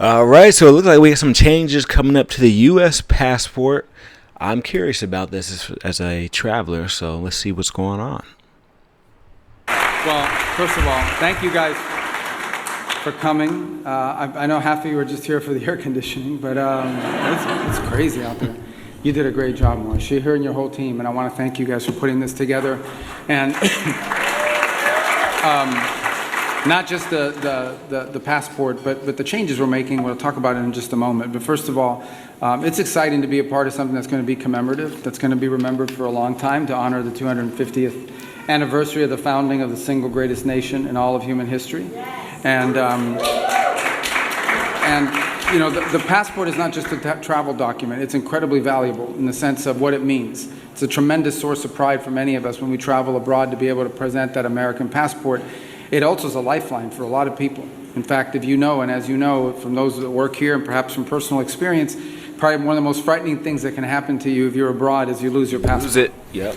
All right, so it looks like we have some changes coming up to the U.S. passport. I'm curious about this as a traveler, so let's see what's going on. Well, first of all, thank you guys for coming. I know half of you are just here for the air conditioning, but it's crazy out there. You did a great job, Maurice. You and your whole team, and I want to thank you guys for putting this together. And not just the passport, but the changes we're making. We'll talk about it in just a moment. But first of all, it's exciting to be a part of something that's going to be commemorative, that's going to be remembered for a long time, to honor the 250th anniversary of the founding of the single greatest nation in all of human history. And you know, the passport is not just a travel document. It's incredibly valuable in the sense of what it means. It's a tremendous source of pride for many of us when we travel abroad to be able to present that American passport. It also is a lifeline for a lot of people. In fact, if you know, and as you know from those that work here and perhaps from personal experience, probably one of the most frightening things that can happen to you if you're abroad is you lose your passport. Lose it, yep.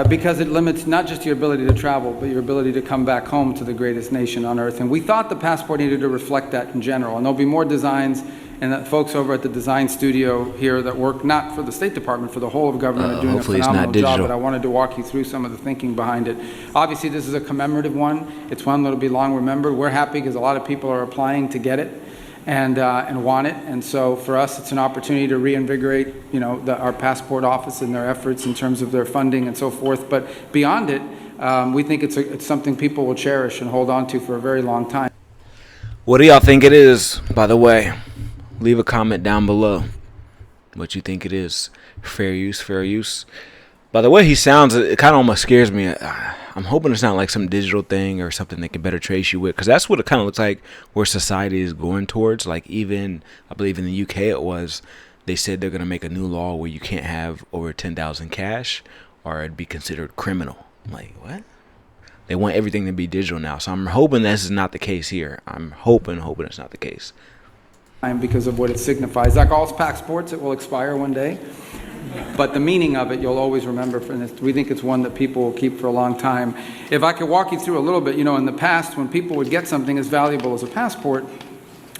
Because it limits not just your ability to travel, but your ability to come back home to the greatest nation on earth. And we thought the passport needed to reflect that in general. And there'll be more designs, and the folks over at the design studio here that work not for the State Department, for the whole of government are doing a phenomenal job, but I wanted to walk you through some of the thinking behind it. Obviously, this is a commemorative one. It's one that'll be long remembered. We're happy because a lot of people are applying to get it and want it. And so for us, it's an opportunity to reinvigorate, you know, our passport office and their efforts in terms of their funding and so forth. But beyond it, we think it's something people will cherish and hold on to for a very long time. What do y'all think it is, by the way? Leave a comment down below what you think it is. Fair use, fair use. By the way he sounds, it kind of almost scares me. I'm hoping it's not like some digital thing or something they can better trace you with, because that's what it kind of looks like where society is going towards. Like even, I believe in the UK they said they're going to make a new law where you can't have over 10,000 cash or it'd be considered criminal. I'm like, what? They want everything to be digital now. So I'm hoping this is not the case here. I'm hoping it's not the case. Because of what it signifies. Like all passports, it will expire one day, but the meaning of it you'll always remember. We think it's one that people will keep for a long time. If I could walk you through a little bit, you know, in the past when people would get something as valuable as a passport,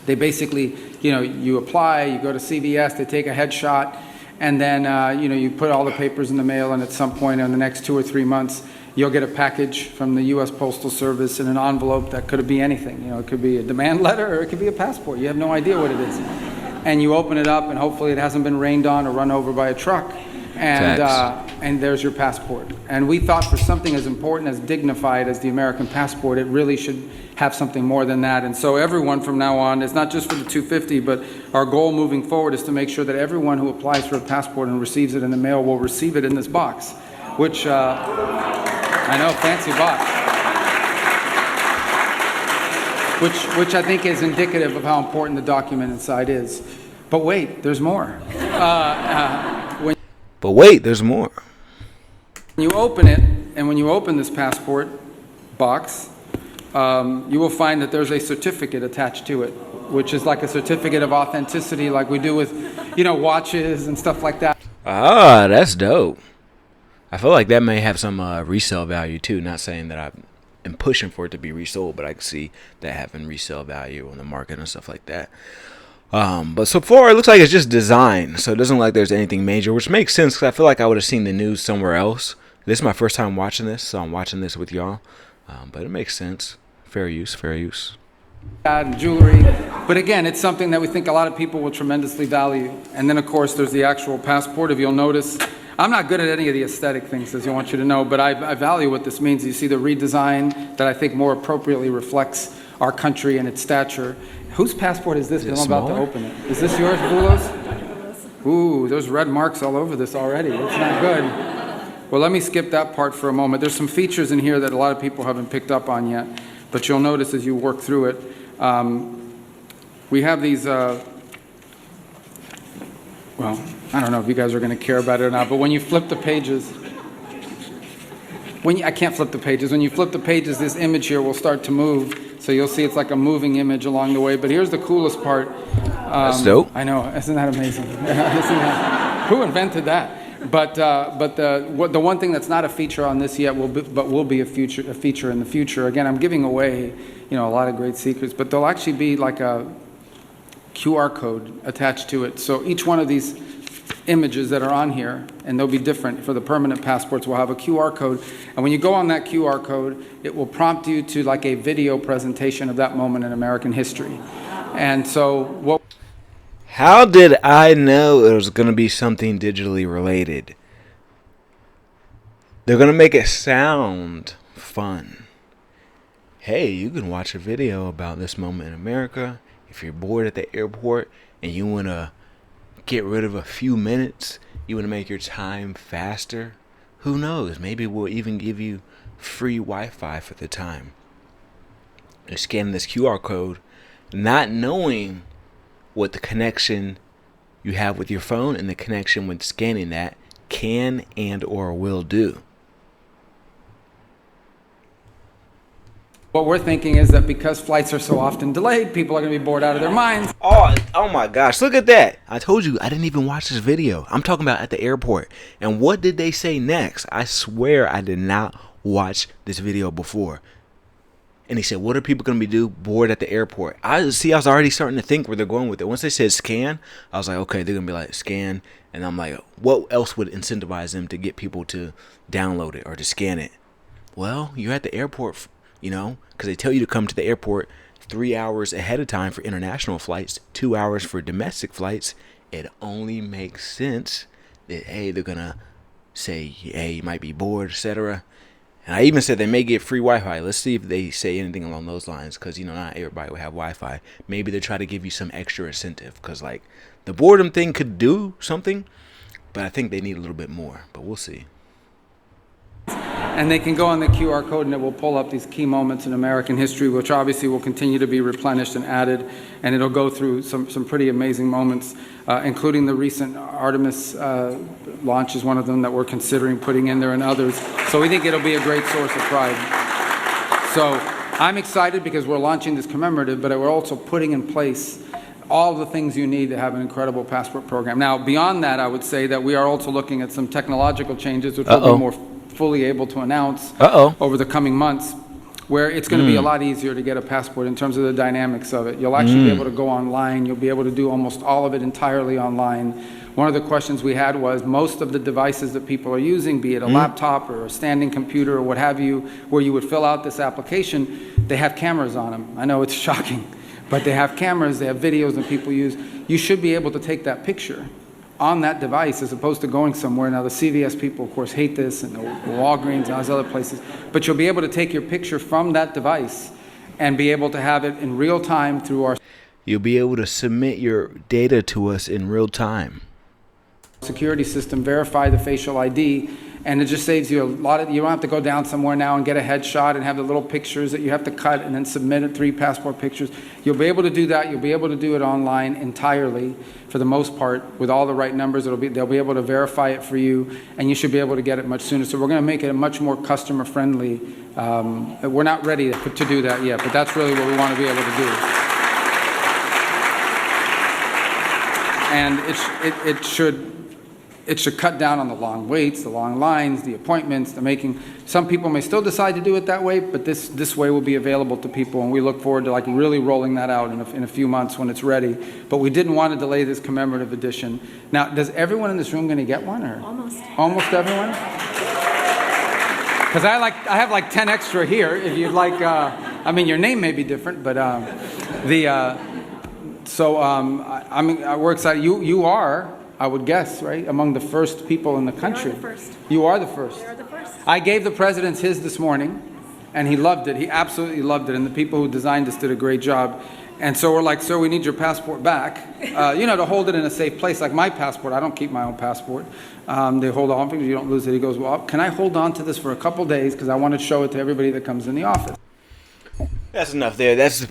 they basically, you know, you apply, you go to CVS, they take a headshot, and then you know, you put all the papers in the mail, and at some point in the next 2 or 3 months you'll get a package from the U.S. Postal Service in an envelope that could be anything. You know, it could be a demand letter or it could be a passport. You have no idea what it is. And you open it up and hopefully it hasn't been rained on or run over by a truck. And there's your passport. And we thought for something as important, as dignified as the American passport, it really should have something more than that. And so everyone from now on, it's not just for the 250, but our goal moving forward is to make sure that everyone who applies for a passport and receives it in the mail will receive it in this box, which I know, fancy box. Which I think is indicative of how important the document inside is. But wait, there's more. But wait, there's more. When you open it, and when you open this passport box, you will find that there's a certificate attached to it, which is like a certificate of authenticity, like we do with, you know, watches and stuff like that. Ah, that's dope. I feel like that may have some resale value too. Not saying that I'm pushing for it to be resold, but I can see that having resale value on the market and stuff like that. But so far it looks like it's just design, so it doesn't look like there's anything major, which makes sense because I feel like I would have seen the news somewhere else. This is my first time watching this, so I'm watching this with y'all. But it makes sense. Fair use, fair use. And jewelry, but again, it's something that we think a lot of people will tremendously value. And then of course there's the actual passport. If you'll notice, I'm not good at any of the aesthetic things, as I want you to know, but I value what this means. You see the redesign that I think more appropriately reflects our country and its stature. Whose passport is this? I'm about to open it. Is this yours, Bulos? Ooh, there's red marks all over this already. It's not good. Well, let me skip that part for a moment. There's some features in here that a lot of people haven't picked up on yet, but you'll notice as you work through it. We have these, well, I don't know if you guys are going to care about it or not, but when you flip the pages, I can't flip the pages. When you flip the pages, this image here will start to move. So you'll see it's like a moving image along the way. But here's the coolest part. That's dope. I know, isn't that amazing? Who invented that? But the one thing that's not a feature on this yet, will be a feature in the future. Again, I'm giving away, you know, a lot of great secrets. But there'll actually be like QR code attached to it. So each one of these images that are on here, and they'll be different for the permanent passports, will have a QR code. And when you go on that QR code, it will prompt you to like a video presentation of that moment in American history. And so what... How did I know it was going to be something digitally related? They're going to make it sound fun. Hey, you can watch a video about this moment in America. If you're bored at the airport and you want to get rid of a few minutes, you want to make your time faster, who knows? Maybe we'll even give you free Wi-Fi for the time. You're scanning this QR code, not knowing what the connection you have with your phone and the connection when scanning that can and or will do. What we're thinking is that because flights are so often delayed, people are going to be bored out of their minds. Oh my gosh, look at that. I told you I didn't even watch this video. I'm talking about at the airport. And what did they say next? I swear I did not watch this video before. And he said, what are people going to be bored at the airport? I was already starting to think where they're going with it. Once they said scan, I was like, okay, they're going to be like scan. And I'm like, what else would incentivize them to get people to download it or to scan it? Well, you're at the airport, because they tell you to come to the airport 3 hours ahead of time for international flights, 2 hours for domestic flights. It only makes sense that, hey, they're going to say, hey, you might be bored, etc. And I even said they may get free Wi-Fi. Let's see if they say anything along those lines, because, not everybody will have Wi-Fi. Maybe they'll try to give you some extra incentive, because, the boredom thing could do something, but I think they need a little bit more. But we'll see. And they can go on the QR code and it will pull up these key moments in American history, which obviously will continue to be replenished and added. And it'll go through some pretty amazing moments, including the recent Artemis launch is one of them that we're considering putting in there, and others. So we think it'll be a great source of pride. So I'm excited because we're launching this commemorative, but we're also putting in place all the things you need to have an incredible passport program. Now, beyond that, I would say that we are also looking at some technological changes, which we'll be more fully able to announce over the coming months, where it's going to be a lot easier to get a passport in terms of the dynamics of it. You'll actually be able to go online. You'll be able to do almost all of it entirely online. One of the questions we had was most of the devices that people are using, be it a laptop or a standing computer or what have you, where you would fill out this application, they have cameras on them. I know it's shocking, but they have cameras, they have videos that people use. You should be able to take that picture on that device as opposed to going somewhere. Now, the CVS people, of course, hate this, and the Walgreens and all those other places, but you'll be able to take your picture from that device and be able to have it in real time through our... You'll be able to submit your data to us in real time. Security system, verify the facial ID, and it just saves you a lot of... You don't have to go down somewhere now and get a headshot and have the little pictures that you have to cut and then submit it, 3 passport pictures. You'll be able to do that. You'll be able to do it online entirely, for the most part, with all the right numbers. They'll be able to verify it for you, and you should be able to get it much sooner. So we're going to make it a much more customer-friendly. We're not ready to do that yet, but that's really what we want to be able to do. And it should cut down on the long waits, the long lines, the appointments, the making. Some people may still decide to do it that way, but this way will be available to people, and we look forward to really rolling that out in a few months when it's ready. But we didn't want to delay this commemorative edition. Now, does everyone in this room going to get one, or almost everyone? Because I have 10 extra here. If you'd like, your name may be different, but we're excited. You are, I would guess, right, among the first people in the country. We are the first. You are the first. We are the first. I gave the president his this morning, and he loved it. He absolutely loved it, and the people who designed this did a great job. And so we're like, sir, we need your passport back, to hold it in a safe place. Like my passport, I don't keep my own passport. They hold on because you don't lose it. He goes, well, can I hold on to this for a couple days because I want to show it to everybody that comes in the office. That's enough there. That's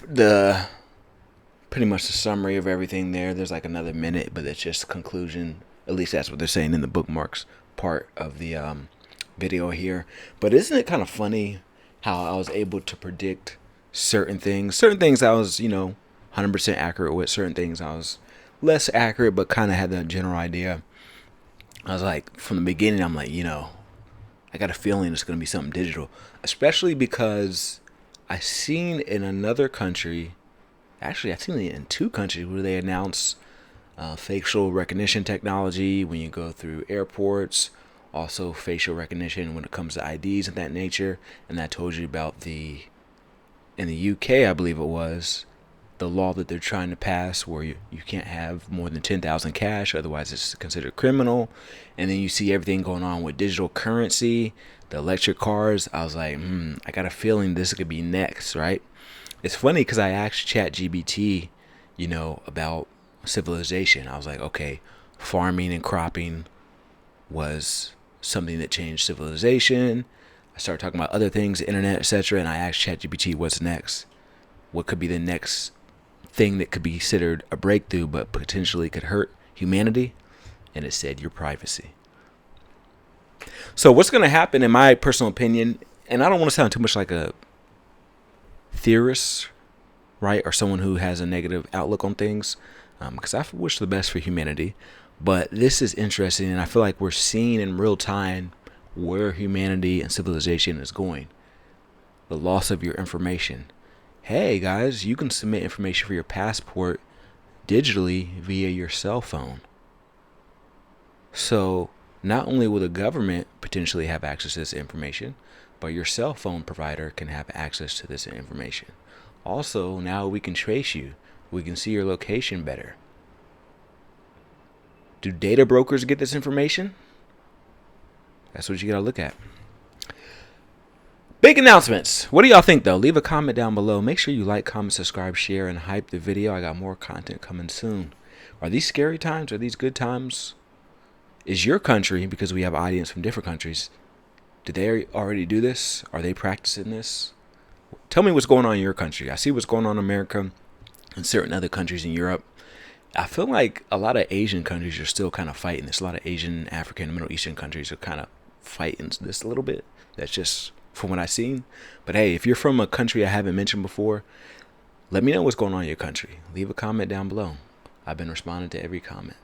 pretty much the summary of everything there. There's like another minute, but it's just the conclusion. At least that's what they're saying in the bookmarks part of the video here. But isn't it kind of funny how I was able to predict certain things? Certain things I was, 100% accurate with. Certain things I was less accurate, but kind of had the general idea. I was like, from the beginning, I'm like, I got a feeling it's going to be something digital. Especially because I seen in another country, Actually, I've seen it in 2 countries where they announce facial recognition technology when you go through airports, also facial recognition when it comes to IDs and that nature. And that told you about in the UK, I believe it was, the law that they're trying to pass where you can't have more than 10,000 cash, otherwise it's considered criminal. And then you see everything going on with digital currency, the electric cars. I was like, I got a feeling this could be next, right? It's funny because I asked ChatGPT, about civilization. I was like, okay, farming and cropping was something that changed civilization. I started talking about other things, the internet, etc. And I asked ChatGPT, what's next? What could be the next thing that could be considered a breakthrough but potentially could hurt humanity? And it said your privacy. So what's going to happen, in my personal opinion, and I don't want to sound too much like a theorist, right, or someone who has a negative outlook on things, because I wish the best for humanity, but this is interesting, and I feel like we're seeing in real time where humanity and civilization is going. The loss of your information. Hey guys, you can submit information for your passport digitally via your cell phone. So not only will the government potentially have access to this information, but your cell phone provider can have access to this information. Also, now we can trace you. We can see your location better. Do data brokers get this information? That's what you gotta look at. Big announcements. What do y'all think though? Leave a comment down below. Make sure you like, comment, subscribe, share, and hype the video. I got more content coming soon. Are these scary times? Are these good times? Is your country, because we have audience from different countries, did they already do this? Are they practicing this? Tell me what's going on in your country. I see what's going on in America and certain other countries in Europe. I feel like a lot of Asian countries are still kind of fighting this. A lot of Asian, African, and Middle Eastern countries are kind of fighting this a little bit. That's just from what I've seen. But hey, if you're from a country I haven't mentioned before, let me know what's going on in your country. Leave a comment down below. I've been responding to every comment.